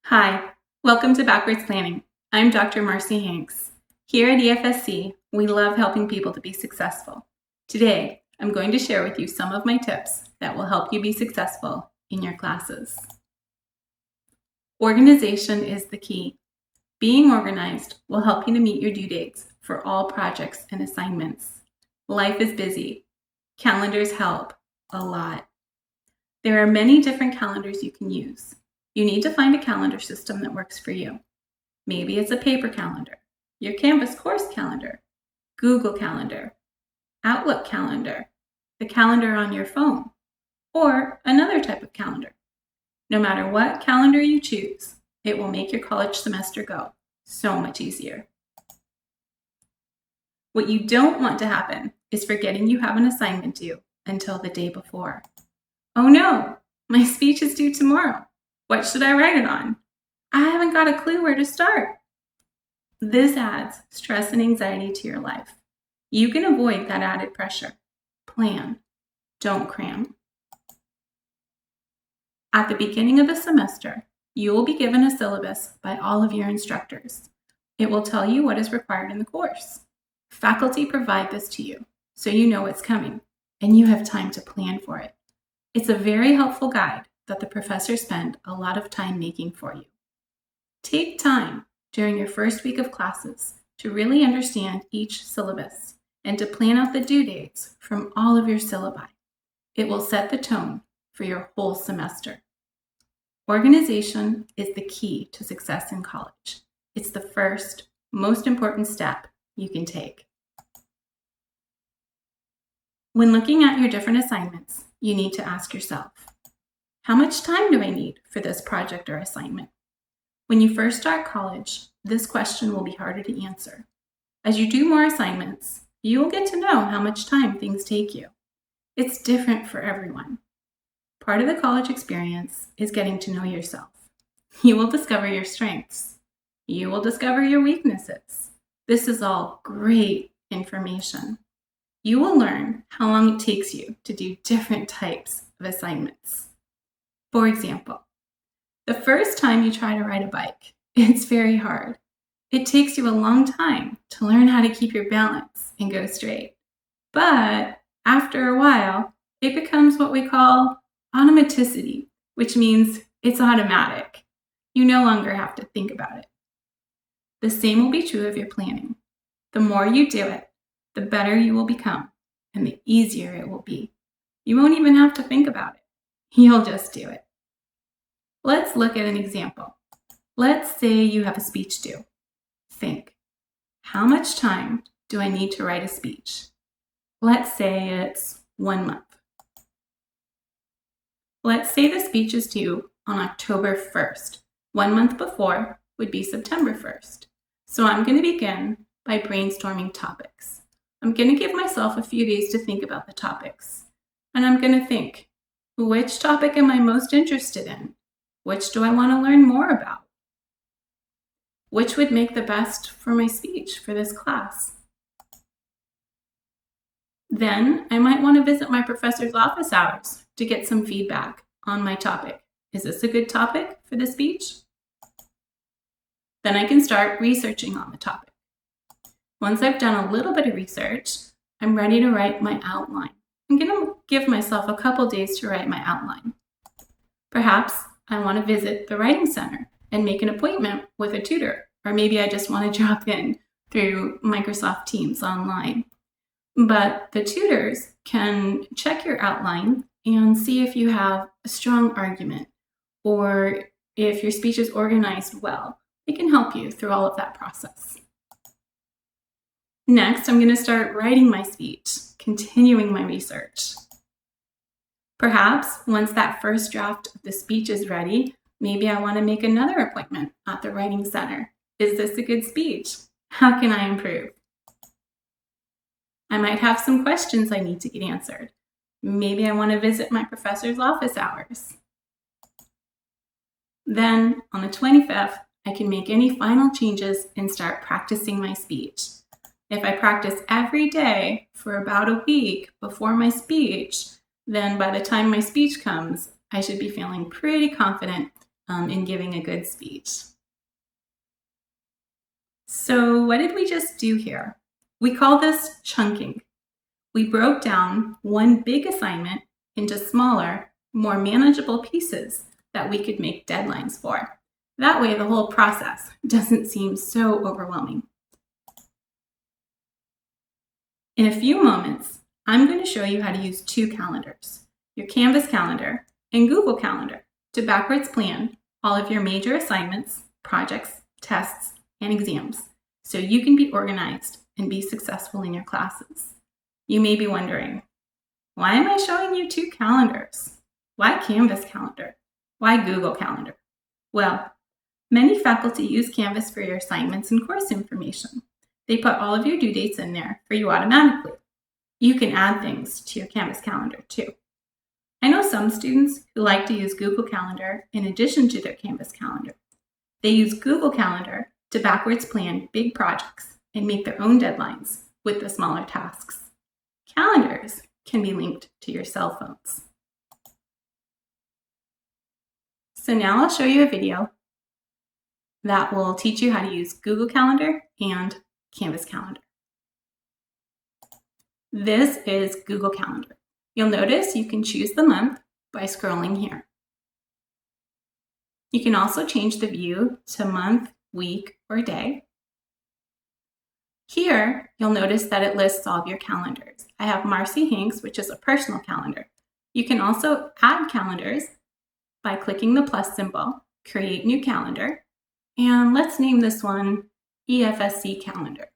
Hi, welcome to Backwards Planning. I'm Dr. Marcy Hanks. Here at EFSC, we love helping people to be successful. Today, I'm going to share with you some of my tips that will help you be successful in your classes. Organization is the key. Being organized will help you to meet your due dates for all projects and assignments. Life is busy. Calendars help a lot. There are many different calendars you can use. You need to find a calendar system that works for you. Maybe it's a paper calendar, your Canvas course calendar, Google Calendar, Outlook calendar, the calendar on your phone, or another type of calendar. No matter what calendar you choose, it will make your college semester go so much easier. What you don't want to happen is forgetting you have an assignment due until the day before. Oh no, my speech is due tomorrow. What should I write it on? I haven't got a clue where to start. This adds stress and anxiety to your life. You can avoid that added pressure. Plan, don't cram. At the beginning of the semester, you will be given a syllabus by all of your instructors. It will tell you what is required in the course. Faculty provide this to you, so you know what's coming, and you have time to plan for it. It's a very helpful guide that the professors spend a lot of time making for you. Take time during your first week of classes to really understand each syllabus and to plan out the due dates from all of your syllabi. It will set the tone for your whole semester. Organization is the key to success in college. It's the first, most important step you can take. When looking at your different assignments, you need to ask yourself, how much time do I need for this project or assignment? When you first start college, this question will be harder to answer. As you do more assignments, you will get to know how much time things take you. It's different for everyone. Part of the college experience is getting to know yourself. You will discover your strengths. You will discover your weaknesses. This is all great information. You will learn how long it takes you to do different types of assignments. For example, the first time you try to ride a bike, it's very hard. It takes you a long time to learn how to keep your balance and go straight. But after a while, it becomes what we call automaticity, which means it's automatic. You no longer have to think about it. The same will be true of your planning. The more you do it, the better you will become, and the easier it will be. You won't even have to think about it. You'll just do it. Let's look at an example. Let's say you have a speech due. Think, how much time do I need to write a speech? Let's say it's 1 month. Let's say the speech is due on October 1st. 1 month before would be September 1st. So I'm going to begin by brainstorming topics. I'm going to give myself a few days to think about the topics. And I'm going to think, which topic am I most interested in? Which do I want to learn more about? Which would make the best for my speech for this class? Then I might want to visit my professor's office hours to get some feedback on my topic. Is this a good topic for the speech? Then I can start researching on the topic. Once I've done a little bit of research, I'm ready to write my outline. I'm going to give myself a couple days to write my outline. Perhaps I want to visit the writing center and make an appointment with a tutor, or maybe I just want to drop in through Microsoft Teams online. But the tutors can check your outline and see if you have a strong argument or if your speech is organized well. They can help you through all of that process. Next, I'm going to start writing my speech, continuing my research. Perhaps once that first draft of the speech is ready, maybe I want to make another appointment at the writing center. Is this a good speech? How can I improve? I might have some questions I need to get answered. Maybe I want to visit my professor's office hours. Then, on the 25th, I can make any final changes and start practicing my speech. If I practice every day for about a week before my speech, then by the time my speech comes, I should be feeling pretty confident in giving a good speech. So what did we just do here? We call this chunking. We broke down one big assignment into smaller, more manageable pieces that we could make deadlines for. That way the whole process doesn't seem so overwhelming. In a few moments, I'm going to show you how to use two calendars, your Canvas calendar and Google Calendar, to backwards plan all of your major assignments, projects, tests, and exams, so you can be organized and be successful in your classes. You may be wondering, why am I showing you two calendars? Why Canvas calendar? Why Google Calendar? Well, many faculty use Canvas for your assignments and course information. They put all of your due dates in there for you automatically. You can add things to your Canvas calendar too. I know some students who like to use Google Calendar in addition to their Canvas calendar. They use Google Calendar to backwards plan big projects and make their own deadlines with the smaller tasks. Calendars can be linked to your cell phones. So now I'll show you a video that will teach you how to use Google Calendar and Canvas Calendar. This is Google Calendar. You'll notice you can choose the month by scrolling here. You can also change the view to month, week, or day. Here, you'll notice that it lists all of your calendars. I have Marcy Hanks, which is a personal calendar. You can also add calendars by clicking the plus symbol, create new calendar, and let's name this one EFSC calendar.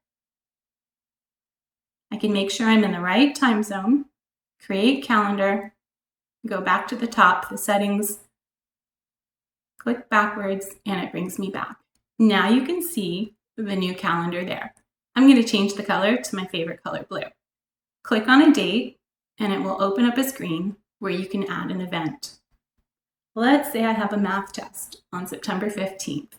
I can make sure I'm in the right time zone, create calendar, go back to the top, the settings, click backwards, and it brings me back. Now you can see the new calendar there. I'm going to change the color to my favorite color, blue. Click on a date, and it will open up a screen where you can add an event. Let's say I have a math test on September 15th.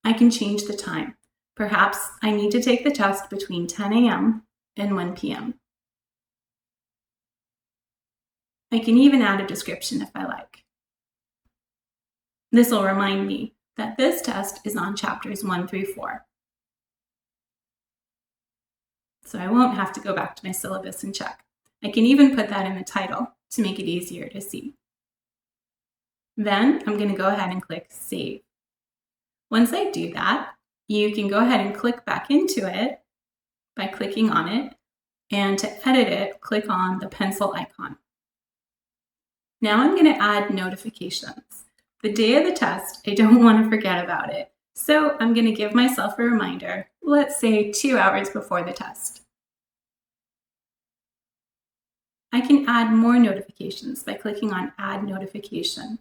I can change the time. Perhaps I need to take the test between 10 a.m. and 1 p.m. I can even add a description if I like. This will remind me that this test is on chapters 1 through 4. So I won't have to go back to my syllabus and check. I can even put that in the title to make it easier to see. Then I'm going to go ahead and click Save. Once I do that, you can go ahead and click back into it by clicking on it, and to edit it, click on the pencil icon. Now I'm going to add notifications. The day of the test, I don't want to forget about it, so I'm going to give myself a reminder, let's say 2 hours before the test. I can add more notifications by clicking on Add Notification.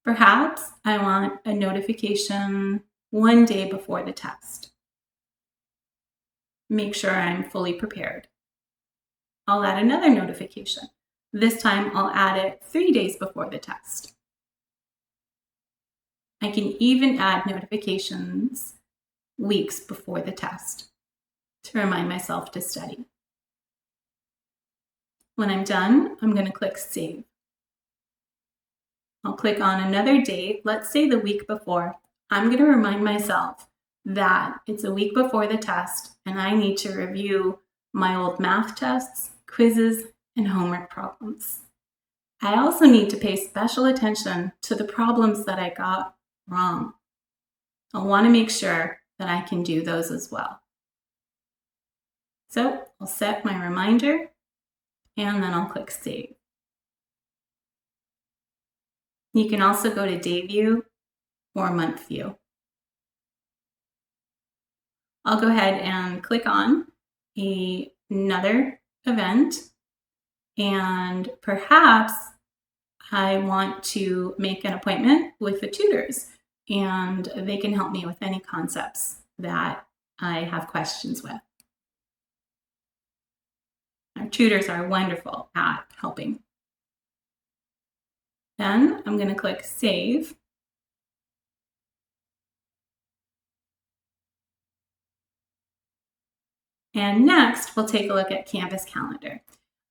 Perhaps I want a notification 1 day before the test. Make sure I'm fully prepared. I'll add another notification. This time I'll add it 3 days before the test. I can even add notifications weeks before the test to remind myself to study. When I'm done, I'm going to click Save. I'll click on another date, let's say the week before. I'm going to remind myself that it's a week before the test and I need to review my old math tests, quizzes, and homework problems. I also need to pay special attention to the problems that I got wrong. I'll want to make sure that I can do those as well. So I'll set my reminder and then I'll click Save. You can also go to Day View or Month View. I'll go ahead and click on another event, and perhaps I want to make an appointment with the tutors and they can help me with any concepts that I have questions with. Our tutors are wonderful at helping. Then I'm going to click Save. And next, we'll take a look at Canvas Calendar.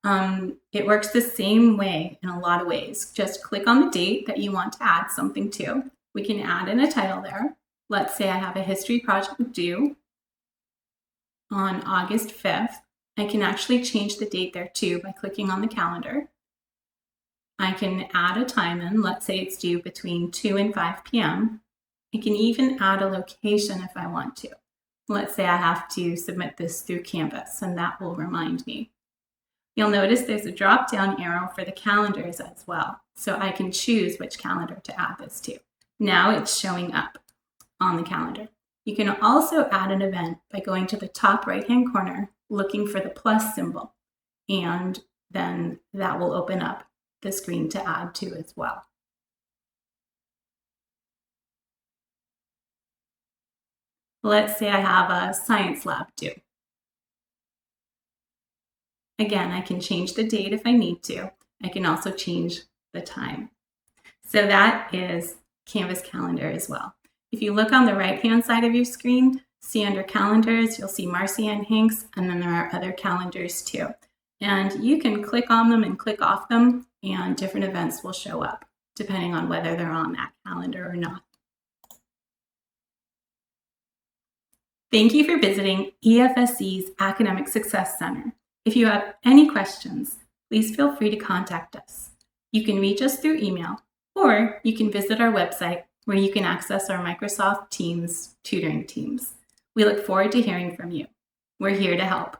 It works the same way in a lot of ways. Just click on the date that you want to add something to. We can add in a title there. Let's say I have a history project due on August 5th. I can actually change the date there too by clicking on the calendar. I can add a time in. Let's say it's due between 2 and 5 p.m. I can even add a location if I want to. Let's say I have to submit this through Canvas, and that will remind me. You'll notice there's a drop-down arrow for the calendars as well, so I can choose which calendar to add this to. Now it's showing up on the calendar. You can also add an event by going to the top right-hand corner, looking for the plus symbol, and then that will open up the screen to add to as well. Let's say I have a science lab due. Again, I can change the date if I need to. I can also change the time. So that is Canvas Calendar as well. If you look on the right-hand side of your screen, see under calendars, you'll see Marcy Ann Hanks, and then there are other calendars too. And you can click on them and click off them, and different events will show up, depending on whether they're on that calendar or not. Thank you for visiting EFSC's Academic Success Center. If you have any questions, please feel free to contact us. You can reach us through email, or you can visit our website where you can access our Microsoft Teams tutoring teams. We look forward to hearing from you. We're here to help.